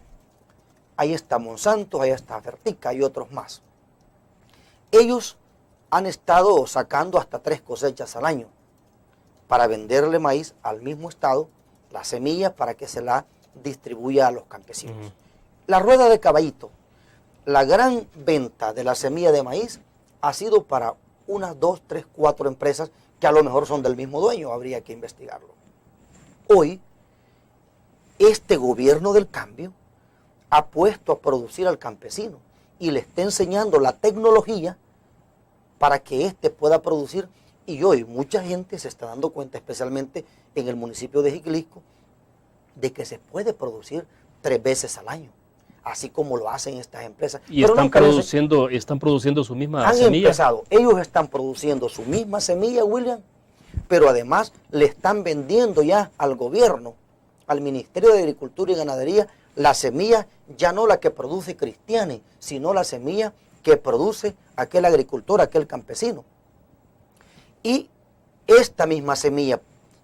Ahí está Monsanto, ahí está Fertica y otros más. Ellos han estado sacando hasta 3 cosechas al año para venderle maíz al mismo estado, la semilla para que se la distribuya a los campesinos. La rueda de caballito, la gran venta de la semilla de maíz ha sido para unas 2, 3, 4 empresas que a lo mejor son del mismo dueño, habría que investigarlo. Hoy, este gobierno del cambio ha puesto a producir al campesino y le está enseñando la tecnología para que éste pueda producir, y hoy mucha gente se está dando cuenta, especialmente en el municipio de Jiquilisco, de que se puede producir 3 veces al año, así como lo hacen estas empresas. Y pero están produciendo su misma han semilla. Ellos están produciendo su misma semilla, William, pero además le están vendiendo ya al gobierno, al Ministerio de Agricultura y Ganadería, la semilla, ya no la que produce Cristiani, sino la semilla que produce aquel agricultor, aquel campesino. Y esta misma semilla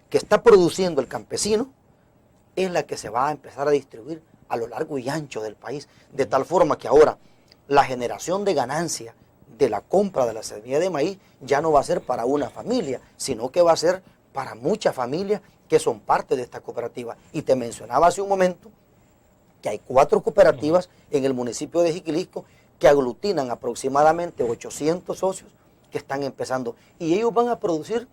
que está produciendo el campesino es la que se va a empezar a distribuir a lo largo y ancho del país, de tal forma que ahora la generación de ganancia de la compra de la semilla de maíz ya no va a ser para una familia, sino que va a ser para muchas familias que son parte de esta cooperativa. Y te mencionaba hace un momento que hay 4 cooperativas en el municipio de Jiquilisco que aglutinan aproximadamente 800 socios que están empezando. Y ellos van a producir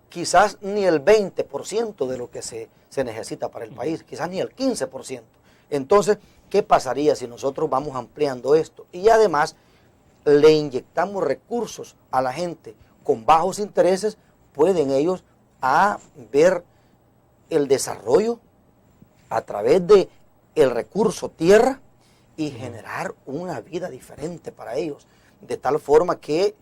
quizás ni el 20% de lo que se necesita para el país, quizás ni el 15%. Entonces, ¿qué pasaría si nosotros vamos ampliando esto? Y además le inyectamos recursos a la gente con bajos intereses, pueden ellos ver el desarrollo a través de el recurso tierra y generar una vida diferente para ellos, de tal forma que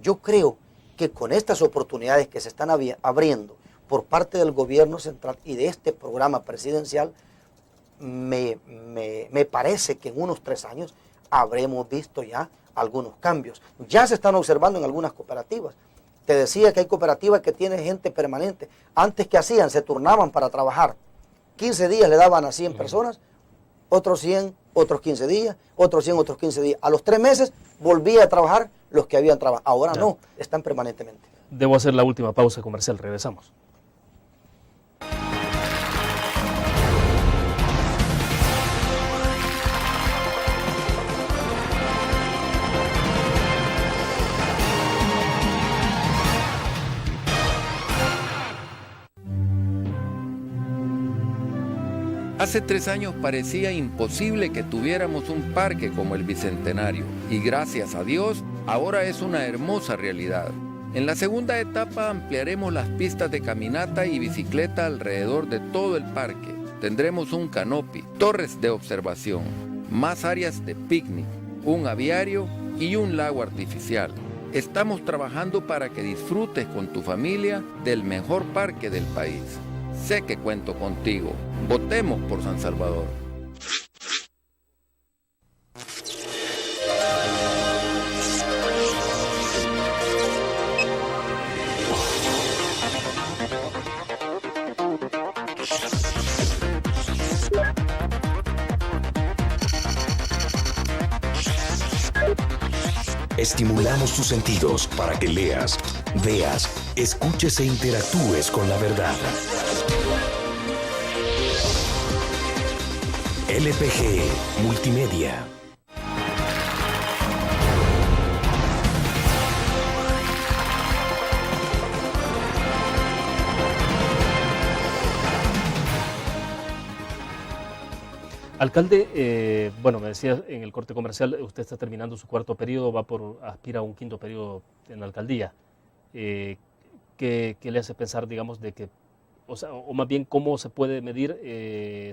yo creo que con estas oportunidades que se están abriendo por parte del gobierno central y de este programa presidencial, me parece que en unos 3 años habremos visto ya algunos cambios. Ya se están observando en algunas cooperativas. Te decía que hay cooperativas que tienen gente permanente. Antes, ¿qué hacían? Se turnaban para trabajar. 15 días le daban a 100 personas, otros 100, otros 15 días, otros 100, otros 15 días. A los 3 meses volvía a trabajar los que habían trabajado. Ahora no, están permanentemente. Debo hacer la última pausa comercial, regresamos. Hace 3 años parecía imposible que tuviéramos un parque como el Bicentenario y gracias a Dios ahora es una hermosa realidad. En la segunda etapa ampliaremos las pistas de caminata y bicicleta alrededor de todo el parque. Tendremos un canopy, torres de observación, más áreas de picnic, un aviario y un lago artificial. Estamos trabajando para que disfrutes con tu familia del mejor parque del país. Sé que cuento contigo. Votemos por San Salvador. Estimulamos tus sentidos para que leas, veas, escuches e interactúes con la verdad. LPG Multimedia. Alcalde, bueno, me decía en el corte comercial, usted está terminando su 4º periodo, aspira a un 5º periodo en la alcaldía. ¿Qué le hace pensar, digamos, de que, o más bien, cómo se puede medir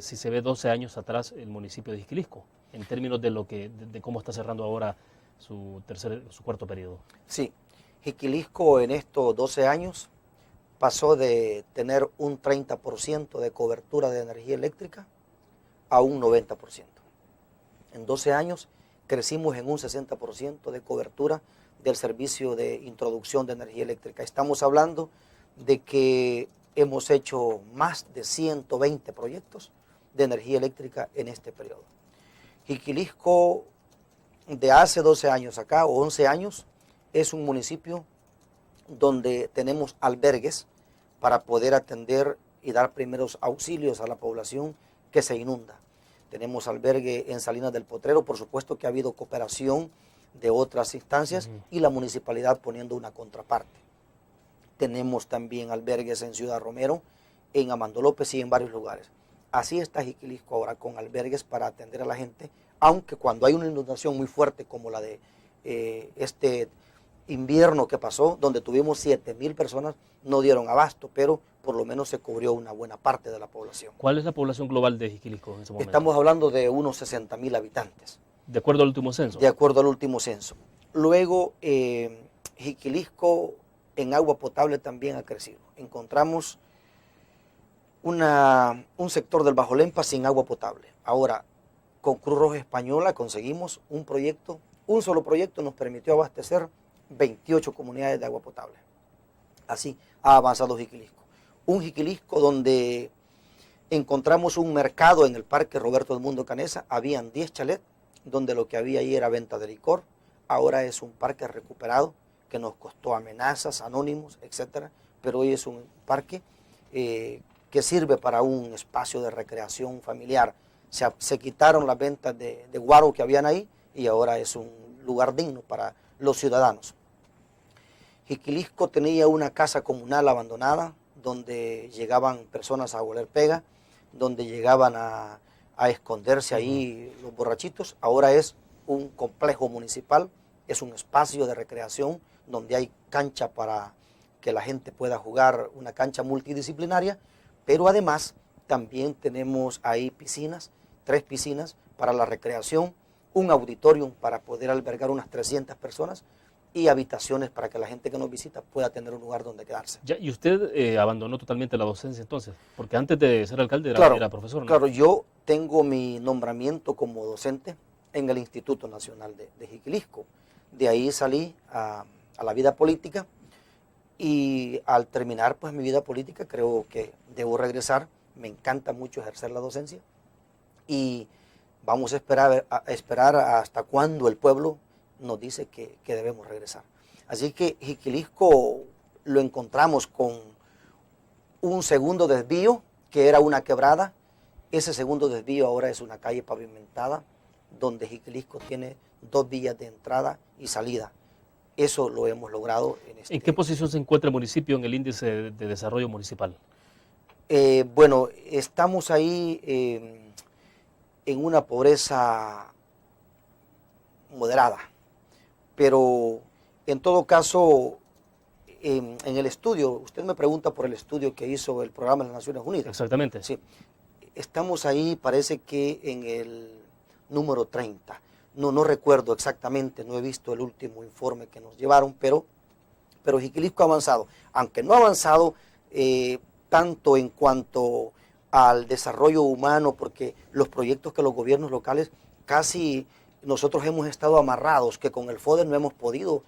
si se ve 12 años atrás el municipio de Jiquilisco, en términos de cómo está cerrando ahora su 4º periodo? Sí, Jiquilisco en estos 12 años pasó de tener un 30% de cobertura de energía eléctrica a un 90%. En 12 años crecimos en un 60% de cobertura del servicio de introducción de energía eléctrica. Estamos hablando de que hemos hecho más de 120 proyectos de energía eléctrica en este periodo. Jiquilisco, de hace 12 años acá, o 11 años, es un municipio donde tenemos albergues para poder atender y dar primeros auxilios a la población que se inunda. Tenemos albergue en Salinas del Potrero, por supuesto que ha habido cooperación de otras instancias y la municipalidad poniendo una contraparte. Tenemos también albergues en Ciudad Romero, en Amando López y en varios lugares. Así está Jiquilisco ahora, con albergues para atender a la gente, aunque cuando hay una inundación muy fuerte como la de este invierno que pasó, donde tuvimos 7,000 personas, no dieron abasto, pero por lo menos se cubrió una buena parte de la población. ¿Cuál es la población global de Jiquilisco en ese momento? Estamos hablando de unos 60,000 habitantes. ¿De acuerdo al último censo? De acuerdo al último censo. Luego, Jiquilisco en agua potable también ha crecido. Encontramos un sector del Bajo Lempa sin agua potable. Ahora, con Cruz Roja Española conseguimos un proyecto, un solo proyecto nos permitió abastecer 28 comunidades de agua potable. Así ha avanzado Jiquilisco. Un Jiquilisco donde encontramos un mercado en el Parque Roberto Edmundo Canesa, habían 10 chalets, donde lo que había ahí era venta de licor. Ahora es un parque recuperado que nos costó amenazas, anónimos, etcétera, pero hoy es un parque que sirve para un espacio de recreación familiar. Se quitaron las ventas de guaro que habían ahí y ahora es un lugar digno para los ciudadanos. Jiquilisco tenía una casa comunal abandonada donde llegaban personas a oler pega, donde llegaban a esconderse ahí los borrachitos. Ahora es un complejo municipal, es un espacio de recreación donde hay cancha para que la gente pueda jugar, una cancha multidisciplinaria, pero además también tenemos ahí piscinas, 3 piscinas para la recreación, un auditorium para poder albergar unas 300 personas y habitaciones para que la gente que nos visita pueda tener un lugar donde quedarse. Ya, ¿y usted abandonó totalmente la docencia entonces? Porque antes de ser alcalde era profesor, ¿no? Claro, yo tengo mi nombramiento como docente en el Instituto Nacional de Jiquilisco. De ahí salí a la vida política y al terminar pues mi vida política creo que debo regresar. Me encanta mucho ejercer la docencia y vamos a esperar hasta cuando el pueblo nos dice que debemos regresar. Así que Jiquilisco lo encontramos con un segundo desvío que era una quebrada. Ese segundo desvío ahora es una calle pavimentada donde Jiquilisco tiene 2 vías de entrada y salida. Eso lo hemos logrado. ¿En qué posición se encuentra el municipio en el índice de desarrollo municipal? Bueno, estamos ahí en una pobreza moderada, pero en todo caso, en el estudio, usted me pregunta por el estudio que hizo el programa de las Naciones Unidas. Exactamente. Sí, estamos ahí, parece que en el número 30. No recuerdo exactamente, no he visto el último informe que nos llevaron, pero Jiquilisco ha avanzado. Aunque no ha avanzado tanto en cuanto al desarrollo humano, porque los proyectos que los gobiernos locales casi nosotros hemos estado amarrados, que con el FODER no hemos podido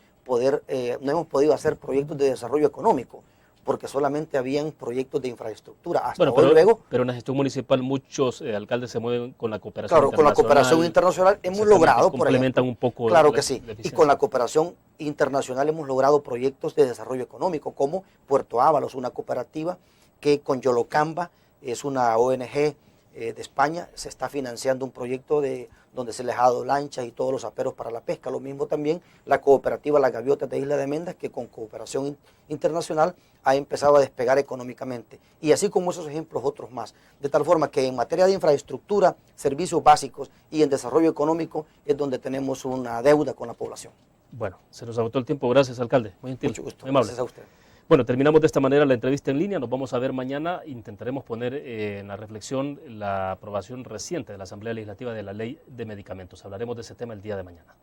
hacer proyectos de desarrollo económico, porque solamente habían proyectos de infraestructura. Hasta pero en la gestión municipal muchos alcaldes se mueven con la cooperación internacional. Claro, con la cooperación internacional hemos logrado, complementan un poco. Claro que sí, y con la cooperación internacional hemos logrado proyectos de desarrollo económico, como Puerto Ábalos, una cooperativa que con Yolocamba, es una ONG de España, se está financiando un proyecto donde se les ha dado lanchas y todos los aperos para la pesca. Lo mismo también la cooperativa Las Gaviotas de Isla de Mendas, que con cooperación internacional ha empezado a despegar económicamente. Y así como esos ejemplos, otros más. De tal forma que en materia de infraestructura, servicios básicos y en desarrollo económico es donde tenemos una deuda con la población. Bueno, se nos agotó el tiempo. Gracias, alcalde. Muy gentil. Mucho gusto. Muy amable. Gracias a usted. Bueno, terminamos de esta manera la entrevista en línea. Nos vamos a ver mañana. Intentaremos poner en la reflexión la aprobación reciente de la Asamblea Legislativa de la Ley de Medicamentos. Hablaremos de ese tema el día de mañana.